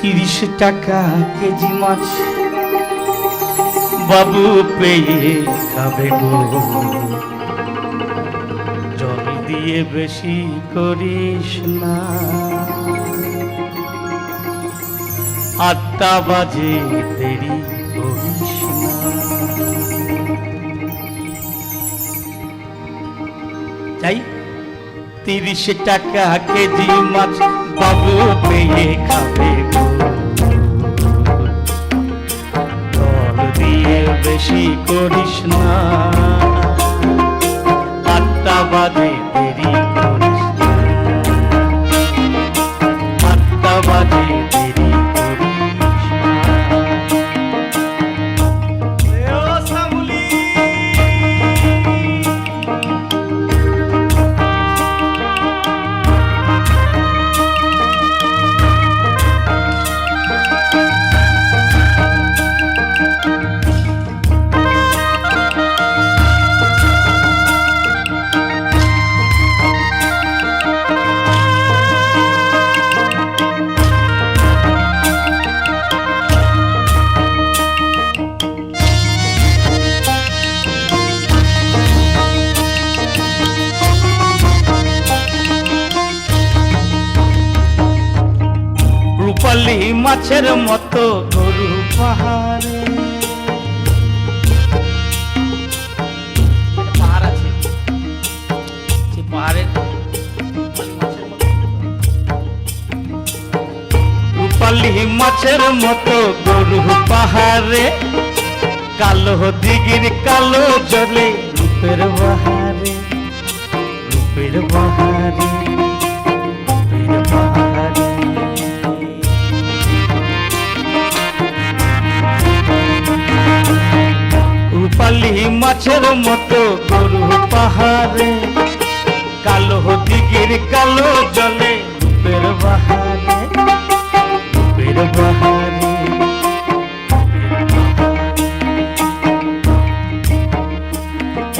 30 টাকা কেজি মাছ বাবু পেয়ে খাবে গো, জল দিয়ে বেশি করিস না। 8টা বাজে দেরি করিস না। চাই 30 টাকা কেজি মাছ বাবু পেয়ে খাবে গো, জল দিয়ে বেশি করিস না। 8টা বাজে দেরি করিস না, 8টা বাজে দেরি করিস না। রূপালী মাছের মতো গরু পাহাড়ে, পাহাড় আছে, সেই পাহাড়ের রূপালী মাছের মতো গরু পাহাড়ে, কালো দিঘির কালো জলে রূপের বাহারে, রূপের বাহারে, রূপের বাহারে। রূপালী মাছের মতো গরু পাহাড়ে, কালো দিঘির কালো জলে রূপের বাহারে, রূপের বাহারে।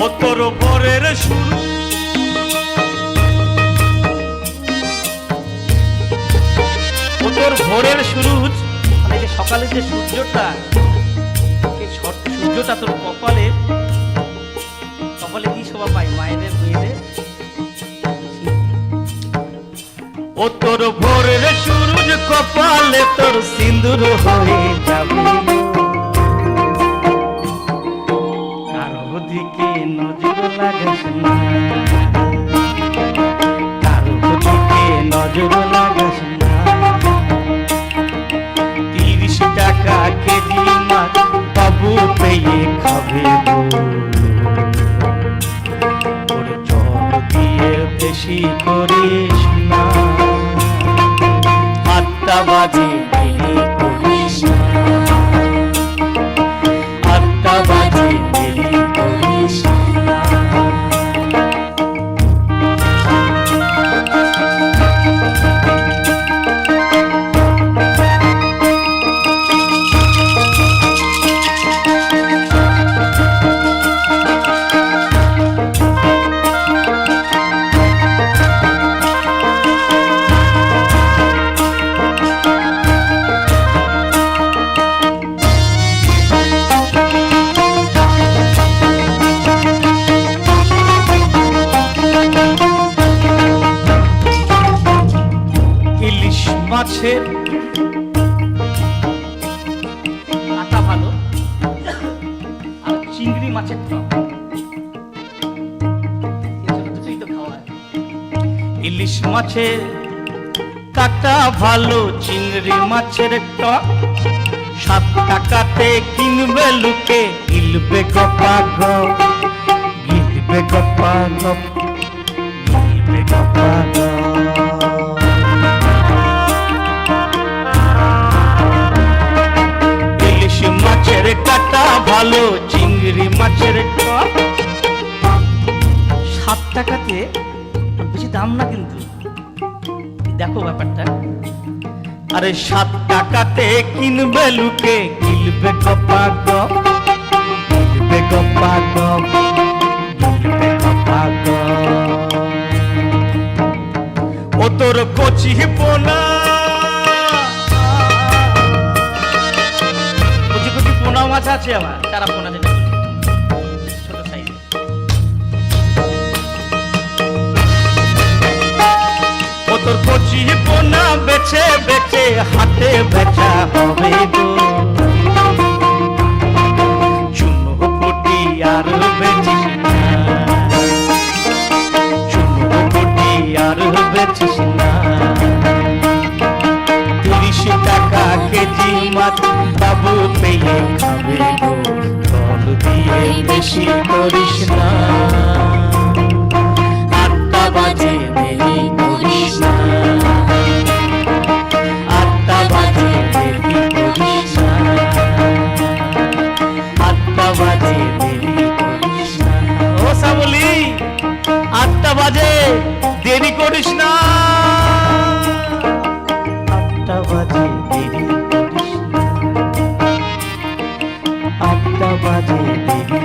ও তোর ভোরের শুরু, ও তোর ভোরের শুরু, মানে যে সকালে যে সূর্যটা, সূর্যটা তোর কপালে, কপালে কি শোভা পায় মায়েদের মেয়েদের। ও তোর ভোরের সূরজ কপালে তোর সিন্দুর হয়ে যাবে, কারো দিকে নজর লাগাস না, কারো দিকে নজর লাগাস না। 30 টাকা কেজি মাছ বাবু পেয়ে খাবে গো, ওরে জল দিয়ে বেশি করিস না। 8টা বাজে দেরি করিস না, 8টা বাজে দেরি করিস না। ইলিশ মাছের কাটা ভালো, আর চিংড়ি মাছের টক, দুটোই তো খাওয়া। ইলিশ মাছের কাটা ভালো, চিংড়ি মাছের টক, 7 টাকাতে কিনবে লুকে, গিলবে গপা গপ, গিলবে গপা গপ, গিলবে গপা গপ। মাছের কাটা ভালো, চিংড়ি মাছের টক, 7 টাকাতে, বেশি দাম না কিন্তু, দেখো ব্যাপারটা। আরে 7 টাকাতে কিনবে লুকে, গিলবে গপা গপ, গিলবে গপা গপ, গিলবে গপা গপ। ও তোর কচি পোনা পোনা মাছ আছে আমার, চারা পোনা যেটা বলি, ছোট সাইজে। ও তোর কচি পোনা বেছে বেছে হাতে বেচা হবে গো, চুনো পুটি আর বেচিস না, চুনো পুটি আর বেচিস না। 30 টাকা কেজি মাছ বাবু পেয়ে খাবে গো, দর দিয়ে বেশি করিস না। 8টা বাজে দেরি করিস না, 8টা বাজে দেরি করিস না, 8টা বাজে দেরি করিস না। ও শ্যামলী, 8টা বাজে দেরি করিস না, 8টা বাজে দেরি করিস না, 8টা বাজে দেরি